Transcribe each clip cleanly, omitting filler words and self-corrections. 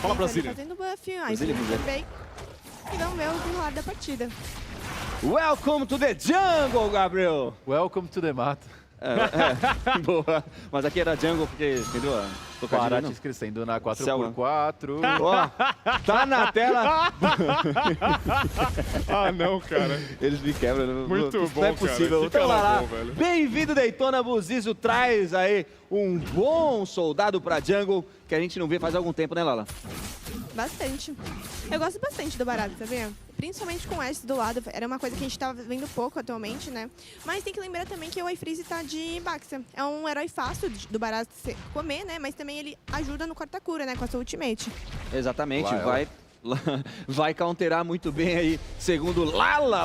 Fala, Brasília. Fazendo buff, Brasília, também. E vamos ver o desenrolar da partida. Welcome to the jungle, Gabriel! Welcome to the mato. Boa. Mas aqui era jungle porque, entendeu? Paraty crescendo na 4x4. Ó, tá na tela. Ah, não, cara. Eles me quebram. Muito não bom, é possível. cara. Então vai lá. Velho. Bem-vindo, Daytona. Buzizo traz aí um bom soldado pra jungle que a gente não vê faz algum tempo, né, Lala? Bastante. Eu gosto bastante do Barato, sabia? Principalmente com o Ashe do lado. Era uma coisa que a gente tava vendo pouco atualmente, né? Mas tem que lembrar também que o iFreeze tá de Baxa. É um herói fácil do Barato comer, né? Mas também ele ajuda no corta-cura, né? Com a sua ultimate. Exatamente. Vai counterar muito bem aí, segundo Lala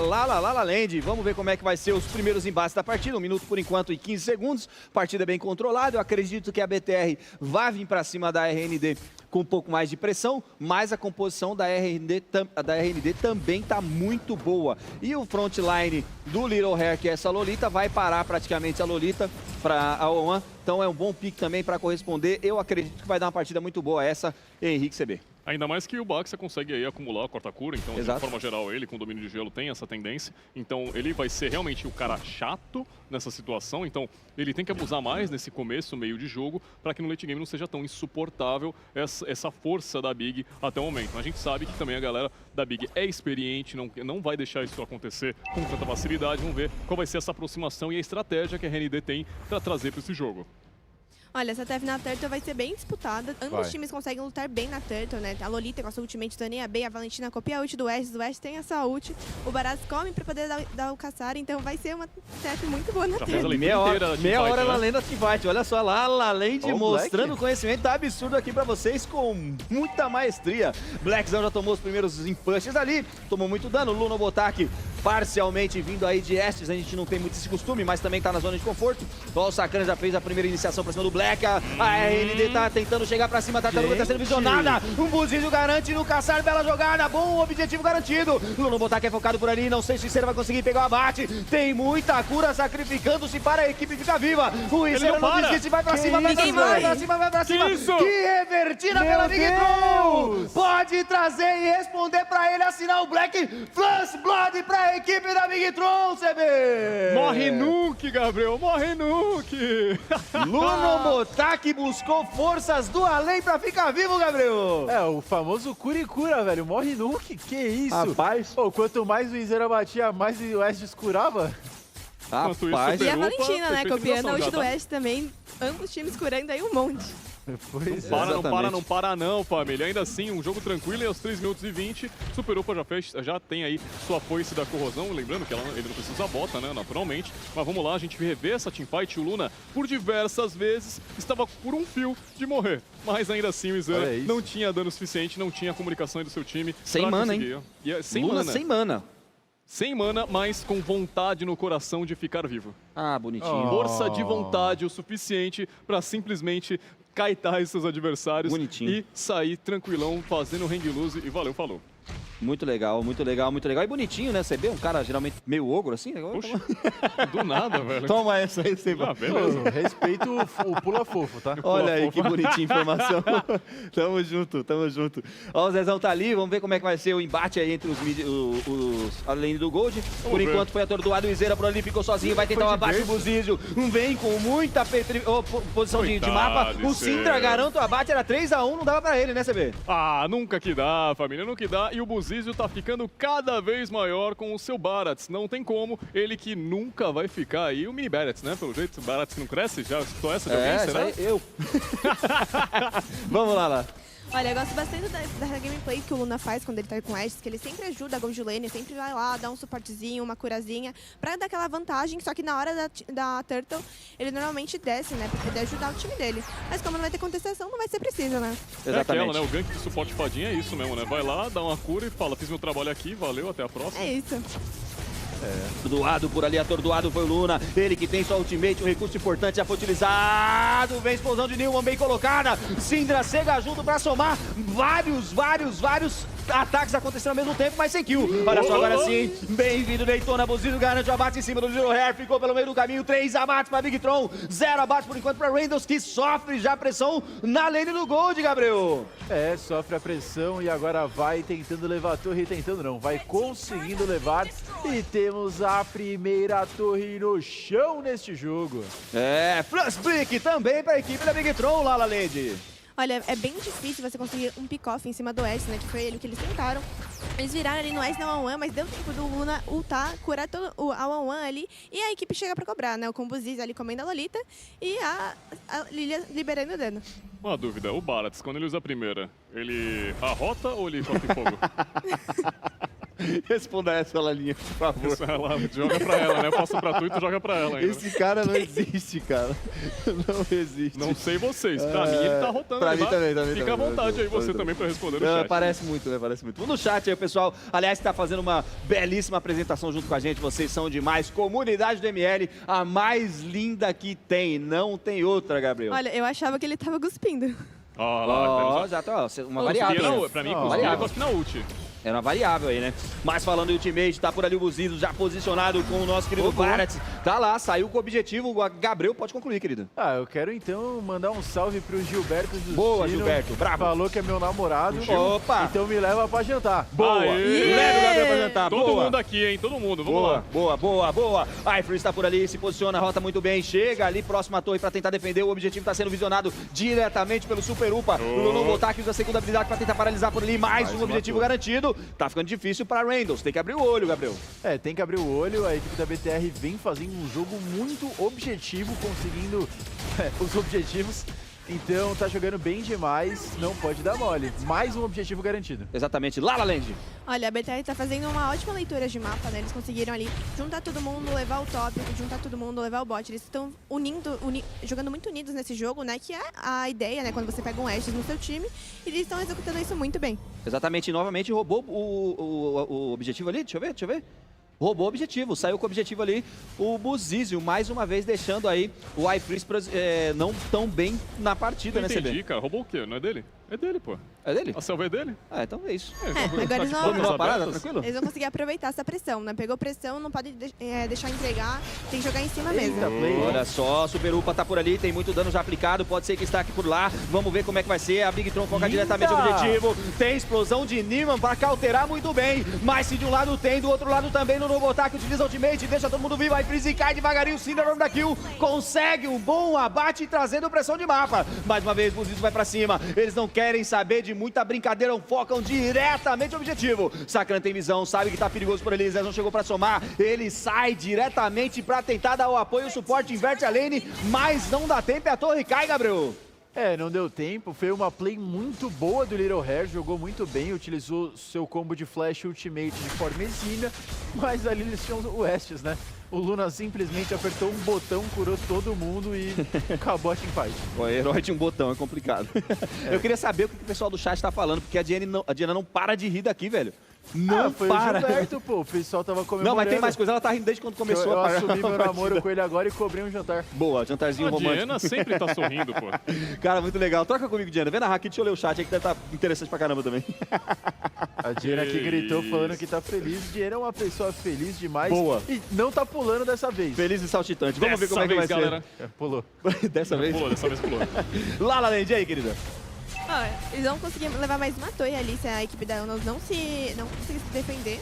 Land. Vamos ver como é que vai ser os primeiros embates da partida. 1 minuto por enquanto e 15 segundos. Partida bem controlada. Eu acredito que a BTR vai vir para cima da RND com um pouco mais de pressão, mas a composição da RND também está muito boa. E o frontline do Little Hair, que é essa Lolita, vai parar praticamente a Lolita para a O1. Então é um bom pick também para corresponder. Eu acredito que vai dar uma partida muito boa essa, Henrique CB. Ainda mais que o Baxa consegue aí acumular a corta-cura, então Exato. de forma geral ele com domínio de gelo tem essa tendência, então ele vai ser realmente o cara chato nessa situação, então ele tem que abusar mais nesse começo, meio de jogo, para que no late game não seja tão insuportável essa força da Big até o momento. A gente sabe que também a galera da Big é experiente, não vai deixar isso acontecer com tanta facilidade, vamos ver qual vai ser essa aproximação e a estratégia que a RND tem para trazer para esse jogo. Olha, essa TF na Turtle vai ser bem disputada. Ambos os times conseguem lutar bem na Turtle, né? A Lolita com a sua ultimate dando a B, a Valentina copia a ult do Ashe tem essa ult. O Baraz come pra poder dar o caçar, então vai ser uma TF muito boa na Turtle. Meia hora ela né? lendo a teamfight. Olha só lá, Lala Land mostrando Black. conhecimento absurdo aqui pra vocês com muita maestria. Blackzão já tomou os primeiros impushes ali, tomou muito dano. Luno Botak parcialmente vindo aí de Estes, a gente não tem muito esse costume, mas também tá na zona de conforto. O Sakana já fez a primeira iniciação pra cima do Black. A RND tá tentando chegar pra cima, Tartaruga tá sendo visionada. Um Buzizo garante no caçar, bela jogada, bom objetivo garantido. Luno Botak é focado por ali, não sei se Isera vai conseguir pegar o abate. Tem muita cura sacrificando-se para a equipe ficar viva. O Isera não desiste, vai pra cima, vai pra cima, vai pra cima, vai pra cima. Que revertida pela Big Tron! Pode trazer e responder pra ele, assinar o Black Flash Blood pra equipe da Big Tron, CB! Morre Nuke, Gabriel, morre Nuke! Luno Botak buscou forças do além pra ficar vivo, Gabriel! É, o famoso cura-cura, velho. Morre nuke, que isso? Rapaz. Pô, quanto mais o Isera batia, mais o Ashe curava. Rapaz. E a Opa, Valentina, né? perfeita Copiando a ult já, do tá? Ashe também. Ambos times curando aí um monte. Pois é. Não para não, família. Ainda assim, um jogo tranquilo e aos 3 minutos e 20, Super Opa já tem aí sua foice da corrosão. Lembrando que ele não precisa bota, né, naturalmente. Mas vamos lá, a gente revê essa teamfight. O Luna, por diversas vezes, estava por um fio de morrer. Mas ainda assim, o Isera não tinha dano suficiente, não tinha a comunicação aí do seu time. Sem mana, hein? Sem Luna mana. sem mana. Sem mana, mas com vontade no coração de ficar vivo. Ah, bonitinho. Força de vontade o suficiente para simplesmente kaitar esses adversários e sair tranquilão, fazendo hang loose e valeu, falou. Muito legal, muito legal, muito legal. E bonitinho, né? CB, um cara geralmente meio ogro assim. Poxa, do nada, velho. Toma essa aí, CB. Ah, beleza. Respeito o pula fofo, tá? Olha aí que bonitinha informação. Tamo junto, tamo junto. Ó, o Zezão tá ali, vamos ver como é que vai ser o embate aí entre além do Gold. Por enquanto foi atordoado, o Isera por ali, ficou sozinho, vai tentar um abate do Buzizo. Vem com muita posição de mapa. O Syndra garanta o abate, era 3-1, não dava pra ele, né, CB? Ah, nunca que dá, família, nunca que dá. E o Buzizo tá ficando cada vez maior com o seu Barats. Não tem como, ele que nunca vai ficar aí, o mini Barats, né? Pelo jeito, o Barats não cresce, já escutou essa de alguém, será? Eu. Vamos lá. Olha, eu gosto bastante da gameplay que o Luna faz quando ele tá com Ashe, que ele sempre ajuda a Gold Lane, sempre vai lá, dá um suportezinho, uma curazinha, pra dar aquela vantagem, só que na hora da Turtle, ele normalmente desce, né, pra poder ajudar o time dele. Mas como não vai ter contestação, não vai ser preciso, né? Exatamente. É aquela, né? O gank de suporte fadinha é isso mesmo, né? Vai lá, dá uma cura e fala, fiz meu trabalho aqui, valeu, até a próxima. É isso. Atordoado por ali, atordoado foi o Luna. Ele que tem sua ultimate, um recurso importante já foi utilizado. Vem explosão de Newman bem colocada. Syndra chega junto pra somar vários ataques acontecendo ao mesmo tempo, mas sem kill. Olha só, agora sim, bem-vindo Daytona, Buzido garante o abate em cima do Little Hair, ficou pelo meio do caminho, 3 abates para Big Tron, 0 abate por enquanto para Randos, que sofre já pressão na lane do Gold, Gabriel. É, sofre a pressão e agora vai tentando levar a torre, tentando não, vai conseguindo levar e temos a primeira torre no chão neste jogo. É, Flash Brick também para a equipe da Big Tron, La La Land. Olha, é bem difícil você conseguir um pick-off em cima do Ash, né? Que foi ele que eles tentaram. Eles viraram ali no Ash na 1-1, mas deu tempo do Luna ultar, curar todo a 1-1 ali. E a equipe chega pra cobrar, né? O Combuziz ali comendo a Lolita e a Lilia liberando o dano. Uma dúvida, o Barats, quando ele usa a primeira, ele arrota ou ele toca em fogo? Responda essa, Lalinha, por favor. Isso, ela joga pra ela, né? Eu passo pra tu e tu joga pra ela ainda. Esse cara não existe, cara. Não existe. Não sei vocês, pra mim ele tá rotando. Pra ele mim vai. também. Fica à vontade aí você também pra responder no chat. Parece muito, né? Parece muito. No chat aí, o pessoal, aliás, tá fazendo uma belíssima apresentação junto com a gente. Vocês são demais. Comunidade do ML, a mais linda que tem. Não tem outra, Gabriel. Olha, eu achava que ele tava cuspindo. Ó, lá, Ó, já tá, ó, uma Cuspir variável. na- pra mim, Ó, cuspir variável. é cospe na ult. Era uma variável aí, né? Mas falando em ultimate, tá por ali o Buzido já posicionado com o nosso querido Barats. Tá lá, saiu com o objetivo. O Gabriel pode concluir, querido. Ah, eu quero então mandar um salve pro Gilberto Justino. Boa, Gilberto, bravo. Falou que é meu namorado. Opa! Então me leva pra jantar. Boa! Aê! Leve o Gabriel pra jantar. Todo Boa. mundo aqui, hein? Todo mundo. Vamos lá. Boa. A iFree está por ali, se posiciona, rota muito bem, chega ali próximo à torre para tentar defender. O objetivo está sendo visionado diretamente pelo Super Upa. O Lulon Botak usa a segunda habilidade para tentar paralisar por ali. Mais um uma objetivo torre. garantido. Tá ficando difícil para Randos. Tem que abrir o olho, Gabriel. É, tem que abrir o olho. A equipe da BTR vem fazendo um jogo muito objetivo, conseguindo os objetivos. Então tá jogando bem demais, não pode dar mole. Mais um objetivo garantido. Exatamente. La La Land. Olha, a BTR tá fazendo uma ótima leitura de mapa, né? Eles conseguiram ali juntar todo mundo, levar o top, juntar todo mundo, levar o bot. Eles estão jogando muito unidos nesse jogo, né? Que é a ideia, né? Quando você pega um Ashes no seu time, e eles estão executando isso muito bem. Exatamente. Novamente roubou o objetivo ali. Deixa eu ver. Roubou o objetivo, saiu com o objetivo ali o Buzizio, mais uma vez deixando aí o iFree não tão bem na partida, Não né, entendi, CB? cara. Roubou o quê? Não é dele? É dele, pô. É dele? A selva é dele? Ah, então é isso. agora eles não- Dominou a portas parada, abertas? tranquilo? Eles vão conseguir aproveitar essa pressão, né? Pegou pressão, não pode deixar entregar, tem que jogar em cima mesmo. Eita, play. Olha só, Super Upa tá por ali, tem muito dano já aplicado, pode ser que está aqui por lá. Vamos ver como é que vai ser. A Big Tron foca Linda! diretamente no objetivo. Tem explosão de Niman pra cauterar muito bem. Mas se de um lado tem, do outro lado também no Nobotak utiliza ultimate, deixa todo mundo vivo. Aí Freeze cai devagarinho, Syndrome da kill. Consegue um bom abate trazendo pressão de mapa. Mais uma vez, Buzizo vai pra cima. Eles não querem saber de muita brincadeira, focam diretamente no objetivo. Sakran tem visão, sabe que tá perigoso por ali. Zezão chegou pra somar. Ele sai diretamente pra tentar dar o apoio, o suporte, inverte a lane, mas não dá tempo e a torre cai, Gabriel. É, não deu tempo, foi uma play muito boa do Little Hair, jogou muito bem, utilizou seu combo de flash ultimate de forma exímia, mas ali eles tinham o Estes, né? O Luna simplesmente apertou um botão, curou todo mundo e acabou a teamfight. O herói de um botão, é complicado. Eu queria saber o que o pessoal do chat tá falando, porque a Diana não para de rir daqui, velho. Não foi para. o Gilberto, pô, o pessoal tava comemorando. Não, mas tem mais coisa, ela tá rindo desde quando começou eu a parar. assumi meu namoro com ele agora e cobrei um jantar. Boa, jantarzinho A romântico. Diana sempre tá sorrindo, pô. Cara, muito legal. Troca comigo, Diana. Vem narrar aqui, deixa eu ler o chat aí que deve estar interessante pra caramba também. A Diana aqui gritou falando que tá feliz. Diana é uma pessoa feliz demais. Boa. E não tá pulando dessa vez. Feliz e saltitante. Vamos ver Dessa como é que vai vez, galera. Pulou. ser. Dessa vez. Pulou, dessa vez pulou. La La Land, e aí, querida? Olha, eles vão conseguir levar mais uma torre ali se a equipe da Unos não conseguir se defender.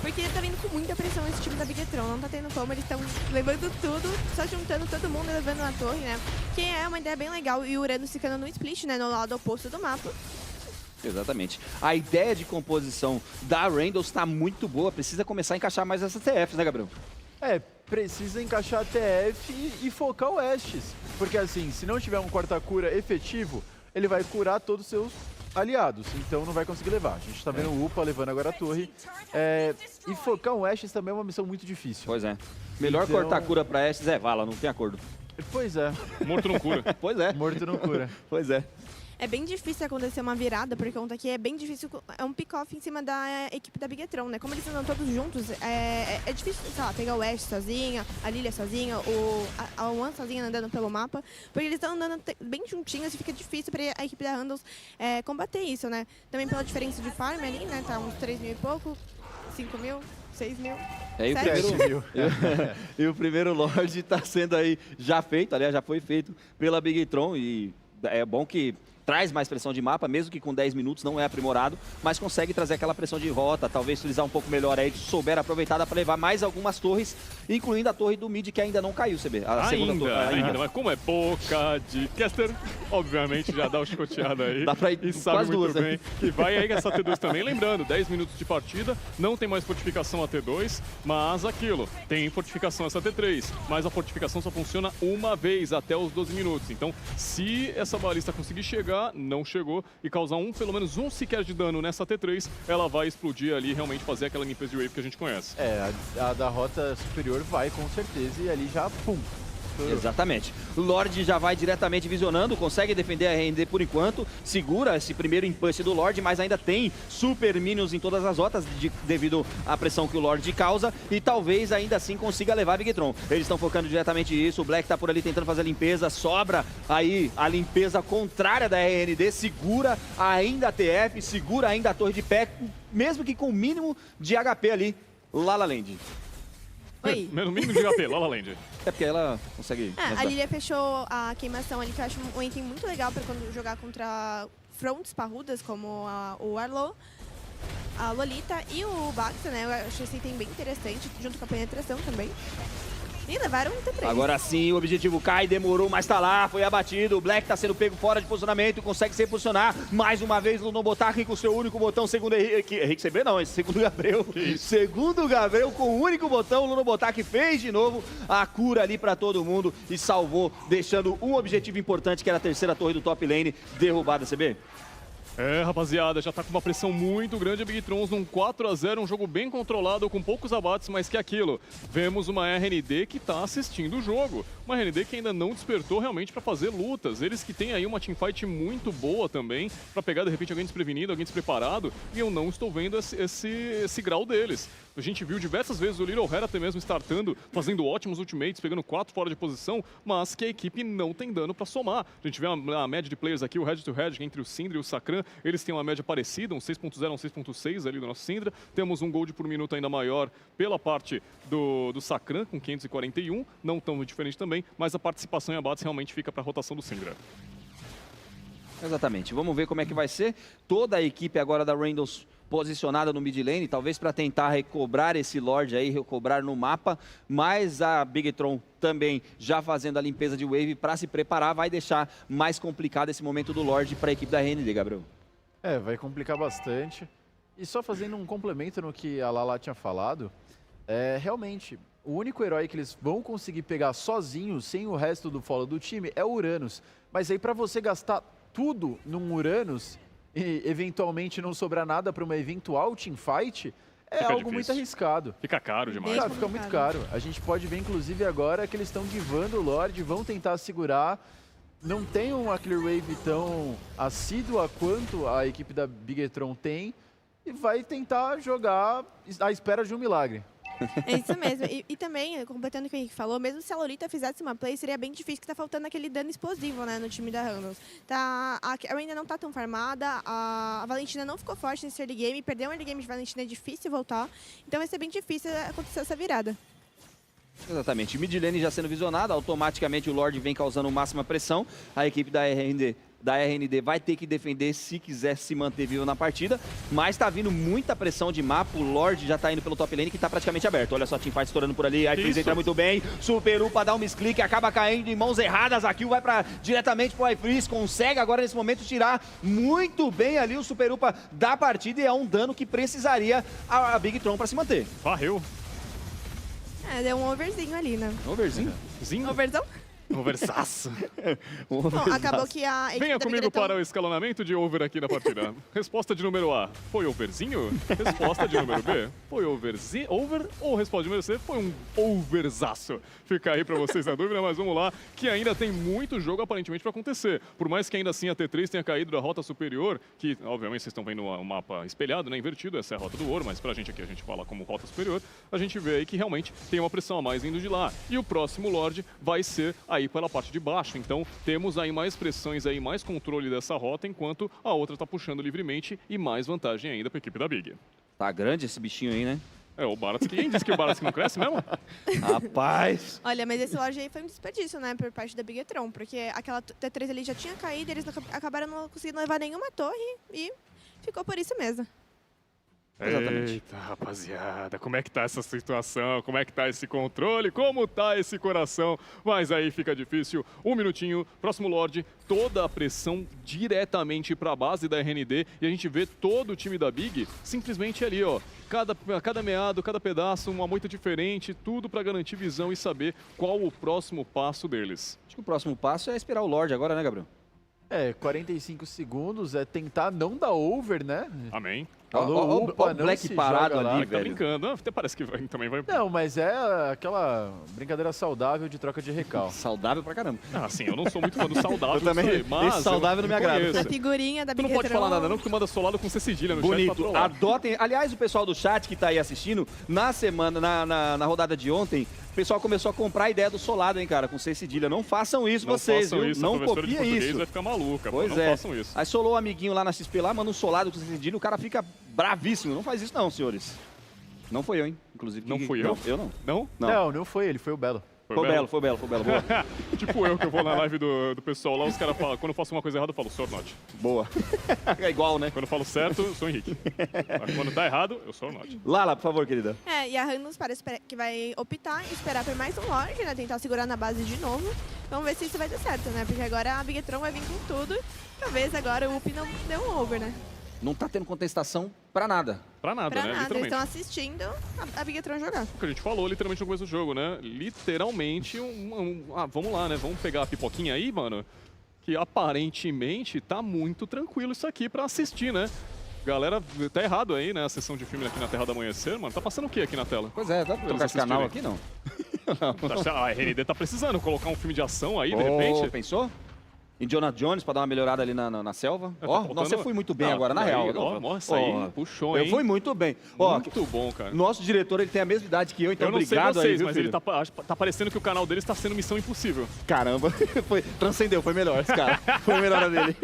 Porque tá vindo com muita pressão esse time da Big Tron, não tá tendo como, eles estão levando tudo, só juntando todo mundo e levando na torre, né? Que é uma ideia bem legal, e o Uranus ficando no split, né, no lado oposto do mapa. Exatamente. A ideia de composição da Randall está muito boa, precisa começar a encaixar mais essas TFs, né, Gabriel? É, precisa encaixar a TF e focar o Estes. Porque assim, se não tiver um corta-cura efetivo, ele vai curar todos os seus aliados, então não vai conseguir levar. A gente tá vendo o Upa levando agora a torre. E focar o Estes também é uma missão muito difícil. Pois é. Melhor Então- cortar cura pra Estes é vala, não tem acordo. Pois é, Morto não cura. Pois é. morto não cura. Pois é. É bem difícil acontecer uma virada, por conta que é bem difícil, é um pick-off em cima da equipe da Bigetron, né? Como eles andam todos juntos, é difícil, sei lá, pegar o Ash sozinha, a Lilia sozinha, a One sozinha andando pelo mapa, porque eles estão andando bem juntinhos e fica difícil para a equipe da Handles combater isso, né? Também pela diferença de farm ali, né? Tá uns 3 mil e pouco, 5 mil, 6 mil. E o 7 primeiro, e o primeiro Lorde está sendo aí já feito, aliás, já foi feito pela Bigetron e é bom que traz mais pressão de mapa, mesmo que com 10 minutos não é aprimorado, mas consegue trazer aquela pressão de rota, talvez utilizar um pouco melhor aí, se souber aproveitar, dá para levar mais algumas torres, incluindo a torre do mid que ainda não caiu, CB. A segunda torre. Ainda, mas como é pouca de caster, obviamente já dá o chicoteado aí. Dá pra ir e sabe quase muito duas, bem né? que vai aí essa T2 também. Lembrando, 10 minutos de partida, não tem mais fortificação a T2, mas aquilo, tem fortificação essa T3, mas a fortificação só funciona uma vez até os 12 minutos. Então, se essa balista conseguir chegar, não chegou, e causar pelo menos um sequer de dano nessa T3, ela vai explodir ali e realmente fazer aquela limpeza de wave que a gente conhece. A da rota superior vai com certeza e ali já, pum. Exatamente. O Lorde já vai diretamente visionando, consegue defender a RND por enquanto, segura esse primeiro impulse do Lorde, mas ainda tem super minions em todas as rotas devido à pressão que o Lorde causa e talvez ainda assim consiga levar a Bigetron. Eles estão focando diretamente nisso, o Black tá por ali tentando fazer a limpeza, sobra aí a limpeza contrária da RND, segura ainda a TF, segura ainda a torre de pé, mesmo que com o mínimo de HP ali, La La Land. Oi. Menos mínimo de HP, La La Land. É porque ela consegue... A Lilia fechou a queimação ali, que eu acho um item muito legal para quando jogar contra fronts parrudas, como o Arlo, a Lolita e o Baxa, né? Eu acho esse item bem interessante, junto com a penetração também. E levaram um T3. Agora sim, o objetivo cai, demorou, mas tá lá, foi abatido. O Black tá sendo pego fora de posicionamento, consegue se posicionar. Mais uma vez, Luno Botarque com o seu único botão, segundo Henrique Sebre, não, esse segundo Gabriel. Segundo Gabriel, com o único botão, o Luno Botarque fez de novo a cura ali pra todo mundo e salvou, deixando um objetivo importante, que era a terceira torre do top lane, derrubada, CB. Rapaziada, já tá com uma pressão muito grande a Bigetrons num 4-0, um jogo bem controlado, com poucos abates, mas que é aquilo. Vemos uma RND que tá assistindo o jogo. Uma RND que ainda não despertou realmente para fazer lutas. Eles que têm aí uma teamfight muito boa também, para pegar de repente alguém desprevenido, alguém despreparado, e eu não estou vendo esse grau deles. A gente viu diversas vezes o Little Hera até mesmo startando, fazendo ótimos ultimates, pegando 4 fora de posição, mas que a equipe não tem dano para somar. A gente vê a média de players aqui, o head-to-head, entre o Syndra e o Sakran, eles têm uma média parecida, um 6.0, um 6.6 ali do nosso Syndra. Temos um gold por minuto ainda maior pela parte do Sakran, com 541, não tão diferente também, mas a participação em abates realmente fica para a rotação do Syndra. Exatamente, vamos ver como é que vai ser. Toda a equipe agora da Randalls posicionada no mid lane, talvez para tentar recobrar esse Lorde aí, recobrar no mapa, mas a Bigetron também já fazendo a limpeza de wave para se preparar, vai deixar mais complicado esse momento do Lorde para a equipe da RND, Gabriel. Vai complicar bastante. E só fazendo um complemento no que a Lala tinha falado, realmente, o único herói que eles vão conseguir pegar sozinhos, sem o resto do follow do time, é o Uranus. Mas aí para você gastar tudo num Uranus e eventualmente não sobrar nada para uma eventual teamfight, Fica algo difícil. muito arriscado. Fica caro demais. Mesmo Fica muito caro. A gente pode ver, inclusive, agora que eles estão divando o Lorde, vão tentar segurar. Não tem uma clear wave tão assídua quanto a equipe da Bigetron tem e vai tentar jogar à espera de um milagre. É isso mesmo. E também, completando o que o Henrique falou, mesmo se a Lolita fizesse uma play, seria bem difícil, que tá faltando aquele dano explosivo, né, no time da Randalls. A Carol ainda não tá tão farmada, a Valentina não ficou forte nesse early game, perder um early game de Valentina é difícil voltar, então vai ser bem difícil acontecer essa virada. Exatamente, mid lane já sendo visionada, automaticamente o Lorde vem causando máxima pressão, a equipe da RND vai ter que defender se quiser se manter vivo na partida, mas tá vindo muita pressão de mapa, o Lorde já tá indo pelo top lane que tá praticamente aberto. Olha só a teamfight estourando por ali, a iFreeze entra muito bem, Super Upa dá um misclick, acaba caindo em mãos erradas, a kill vai diretamente pro iFreeze, consegue agora nesse momento tirar muito bem ali o Super Upa da partida e é um dano que precisaria a Bigetron pra se manter. Varreu. Deu um overzinho ali, né? Overzinho? Zinho? Overzão? Overzaço. Bom, acabou que a equipe Venha da comigo Bigretão- para o escalonamento de over aqui na partida. Resposta de número A, foi overzinho? Resposta de número B, foi over? Ou resposta de número C, foi um overzaço? Fica aí pra vocês na dúvida, mas vamos lá, que ainda tem muito jogo aparentemente pra acontecer. Por mais que ainda assim a T3 tenha caído da rota superior, que obviamente vocês estão vendo o mapa espelhado, né, invertido, essa é a rota do ouro, mas pra gente aqui a gente fala como rota superior, a gente vê aí que realmente tem uma pressão a mais vindo de lá. E o próximo Lorde vai ser aí pela parte de baixo, então temos aí mais pressões aí, mais controle dessa rota, enquanto a outra tá puxando livremente e mais vantagem ainda pra equipe da Big. Tá grande esse bichinho aí, né? É, o Baratsky, quem disse que o Baratsky não cresce mesmo? Rapaz. Olha, mas esse loja aí foi um desperdício, né, por parte da Bigtron, porque aquela T3 ali já tinha caído, eles acabaram não conseguindo levar nenhuma torre e ficou por isso mesmo. Exatamente. Eita, rapaziada, como é que tá essa situação? Como é que tá esse controle? Como tá esse coração? Mas aí fica difícil. Um minutinho, próximo Lorde, toda a pressão diretamente pra base da RND e a gente vê todo o time da Big simplesmente ali, ó. Cada meado, cada pedaço, uma moita diferente, tudo pra garantir visão e saber qual o próximo passo deles. Acho que o próximo passo é esperar o Lorde agora, né, Gabriel? 45 segundos é tentar não dar over, né? Amém. Alô, Ó, upa, o não Black se parado joga lá. ali, Tá velho. brincando, até parece que também vai... Não, mas é aquela brincadeira saudável de troca de recal. Saudável pra caramba. Ah, sim, eu não sou muito fã do saudável. Eu também, isso aí, mas esse saudável não me agrada. conheço. A figurinha da Tu não Bigtron... pode falar nada não, porque tu manda solado com C cedilha no chat pra Bonito. trollar. Adotem. Aliás, o pessoal do chat que tá aí assistindo, na semana, na rodada de ontem, o pessoal começou a comprar a ideia do solado, hein, cara, com C cedilha. Não façam isso Não vocês, façam viu? isso, a Não professora de copiem português isso. vai ficar maluca, Pois pô, não é. façam isso. Aí solou o amiguinho lá na XP lá, manda um solado com C cedilha, o cara fica bravíssimo. Não faz isso não, senhores. Não foi eu, hein, inclusive. Não fui eu? Eu não. Não? Não. Não foi ele, foi o Belo. Foi belo. Boa. Tipo eu, que eu vou na live do pessoal lá, os caras falam, quando eu faço uma coisa errada, eu falo, sou Not. Boa. É igual, né? Quando eu falo certo, eu sou Henrique. Mas quando tá errado, eu sou Not. Lala, por favor, querida. E a Randus parece que vai optar em esperar por mais um Lorde, né? Tentar segurar na base de novo. Vamos ver se isso vai dar certo, né? Porque agora a Bigtron vai vir com tudo. Talvez agora o UP não deu um over, né? Não tá tendo contestação pra nada. Pra nada, Pra né? nada, eles Literalmente. estão assistindo a Bigtron jogar. O que a gente falou literalmente no começo do jogo, né? Literalmente vamos lá, né? Vamos pegar a pipoquinha aí, mano. Que aparentemente tá muito tranquilo isso aqui pra assistir, né? Galera, tá errado aí, né? A sessão de filme aqui na Terra do Amanhecer, mano. Tá passando o que aqui na tela? Pois é, dá pra trocar esse canal aqui, não? A RND tá precisando colocar um filme de ação aí, de Ô, repente. pensou? Indiana Jones pra dar uma melhorada ali na selva. Tá Ó, faltando- nossa, eu fui muito bem Não, agora, na aí, real. Ó, essa aí Ó, puxou, eu hein? fui muito bem. Ó, Muito bom, cara. nosso diretor, ele tem a mesma idade que eu, então Eu não obrigado sei vocês, aí, viu, mas filho? ele tá parecendo que o canal dele está sendo Missão Impossível. Caramba, transcendeu, foi melhor esse cara. Foi a melhor dele.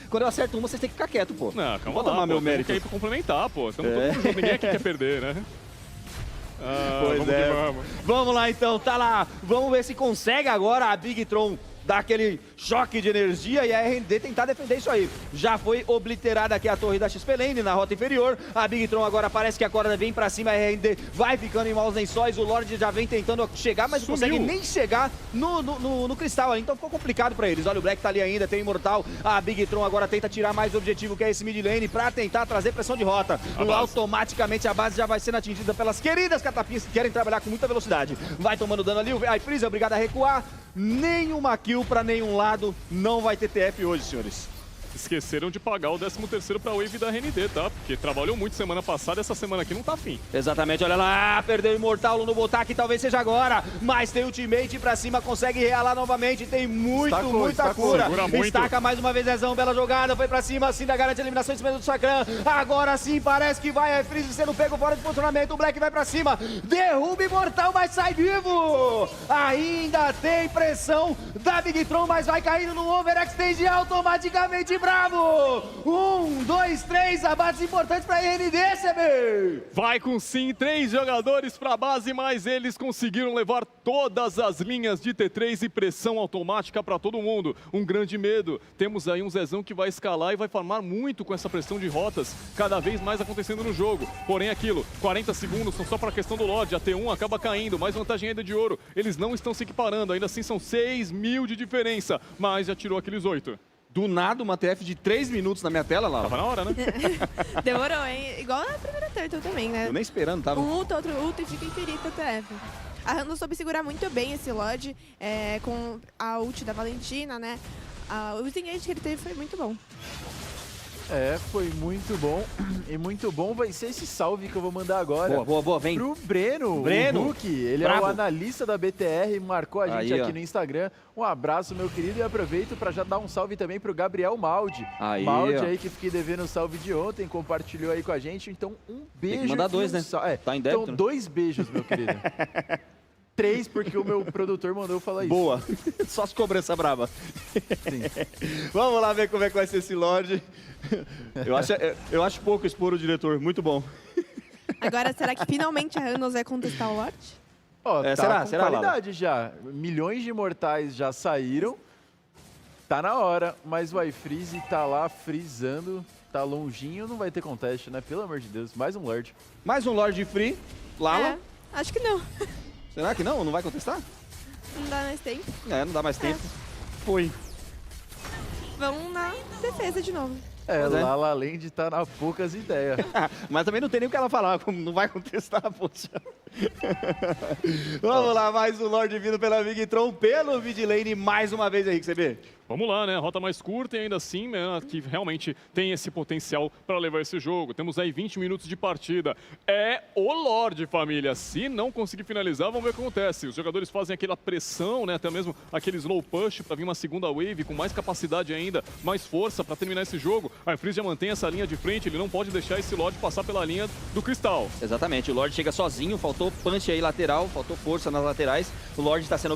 Quando eu acerto uma, vocês têm que ficar quieto, pô. Não, calma Vou lá, tomar pô, meu temos mérito. que ir pra complementar, pô. Estamos É. todo mundo junto, ninguém aqui quer perder, né? Pois vamos é. que vamos. Vamos lá então, tá lá. Vamos ver se consegue agora a Bigtron dar aquele choque de energia e a RND tentar defender isso aí. Já foi obliterada aqui a torre da XP Lane na rota inferior. A Bigtron agora parece que a corda vem pra cima, a RND vai ficando em maus lençóis. O Lorde já vem tentando chegar, mas não Sumiu. consegue nem chegar no cristal ali. Então ficou complicado pra eles. Olha, o Black tá ali ainda, tem o Imortal. A Bigtron agora tenta tirar mais o objetivo, que é esse mid lane, pra tentar trazer pressão de rota. base. Automaticamente a base já vai sendo atingida pelas queridas catapinhas que querem trabalhar com muita velocidade. Vai tomando dano ali, o iFreeze é obrigado a recuar. Nenhuma kill pra nenhum lado, não vai ter TF hoje, senhores. Esqueceram de pagar o 13º pra Wave da RND, tá? Porque trabalhou muito semana passada, essa semana aqui não tá afim. Exatamente, olha lá, perdeu o Imortal no Botaque, talvez seja agora, mas tem ultimate pra cima, consegue realar novamente, tem muita Estacou. cura. Segura muito. Estaca mais uma vez, Zezão, bela jogada, foi pra cima, assim, da garante a eliminação em cima do Sacran. Agora sim, parece que vai, Freeze sendo pego fora de posicionamento, o Black vai pra cima, derruba o Imortal, mas sai vivo. Ainda tem pressão da Bigtron, mas vai caindo no overextend automaticamente, bravo. 1, 2, 3, abates importantes pra RND, CB. Vai com sim, 3 jogadores pra base, mas eles conseguiram levar todas as linhas de T3 e pressão automática pra todo mundo. Um grande medo. Temos aí um Zezão que vai escalar e vai farmar muito com essa pressão de rotas, cada vez mais acontecendo no jogo. Porém aquilo, 40 segundos são só pra questão do Lorde, a T1 acaba caindo, mais vantagem ainda de ouro. Eles não estão se equiparando, ainda assim são 6.000 de diferença, mas já tirou aqueles 8. Do nada, uma TF de 3 minutos na minha tela, lá. Tava na hora, né? Demorou, hein? Igual na primeira turtle também, né? Eu nem esperando, tava. Um ulta, outro ulta e fica infinito o TF. A Randall soube segurar muito bem esse Lorde, com a ult da Valentina, né? O engage que ele teve foi muito bom. Foi muito bom. E muito bom vai ser esse salve que eu vou mandar agora. Boa, vem. Pro Breno, Breno, o Hulk. Ele bravo. é o analista da BTR, marcou a gente Aí, aqui ó. no Instagram. Um abraço, meu querido, e aproveito para já dar um salve também pro Gabriel Maldi. Aí, Maldi ó. aí que fiquei devendo o salve de ontem, compartilhou aí com a gente. Então, um beijo. que mandar dois, e um né? Tá em débito, Então, né? 2 beijos, meu querido. 3, porque o meu produtor mandou falar isso. Boa. Só as cobrança brava. Vamos lá ver como é que vai ser esse Lorde. Eu acho pouco expor o diretor. Muito bom. Agora, será que finalmente a Randall vai contestar o Lorde? Ó, tá será? com Será, Lala? qualidade já. Milhões de imortais já saíram. Tá na hora, mas o iFreeze tá lá frisando. Tá longinho, não vai ter conteste, né? Pelo amor de Deus. Mais um Lorde. Mais um Lorde Free. Lala. Acho que não. Será que não? Não vai contestar? Não dá mais tempo. Não dá mais tempo. Foi. Vamos na defesa de novo. Pois é. Lala Land tá na poucas ideias. Mas também não tem nem o que ela falar, como não vai contestar, poxa. Vamos lá, mais um Lorde vindo pela Vigtron, pelo mid lane, mais uma vez aí, que você vê. Vamos lá, né? Rota mais curta e ainda assim, né, que realmente tem esse potencial para levar esse jogo. Temos aí 20 minutos de partida. É o Lorde, família. Se não conseguir finalizar, vamos ver o que acontece. Os jogadores fazem aquela pressão, né, até mesmo aquele slow push para vir uma segunda wave com mais capacidade ainda, mais força para terminar esse jogo. A iFreeze já mantém essa linha de frente, ele não pode deixar esse Lorde passar pela linha do Cristal. Exatamente, o Lorde chega sozinho, faltou punch aí lateral, faltou força nas laterais. O Lorde está sendo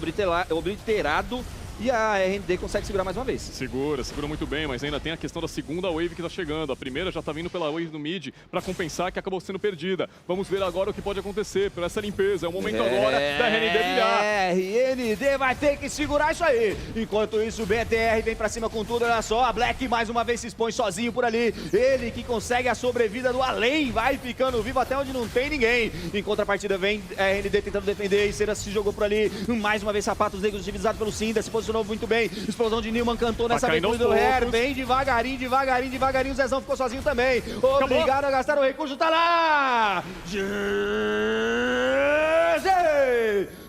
obliterado. E a RND consegue segurar mais uma vez. Segura muito bem, mas ainda tem a questão da segunda wave que tá chegando. A primeira já tá vindo pela wave do mid para compensar que acabou sendo perdida. Vamos ver agora o que pode acontecer por essa limpeza. É o momento agora da RND brilhar. RND vai ter que segurar isso aí. Enquanto isso, o BTR vem pra cima com tudo, olha só. A Black mais uma vez se expõe sozinho por ali. Ele que consegue a sobrevida do além, vai ficando vivo até onde não tem ninguém. Em contrapartida vem a RND tentando defender e Cera se jogou por ali. Mais uma vez, sapatos negros utilizados pelo Syndra, se posicionou muito bem. Explosão de Nilman cantou nessa aventura do Hair. Bem devagarinho. O Zezão ficou sozinho também. Obrigado a gastar o recurso. Tá lá! Jersey!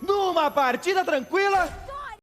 Numa partida tranquila.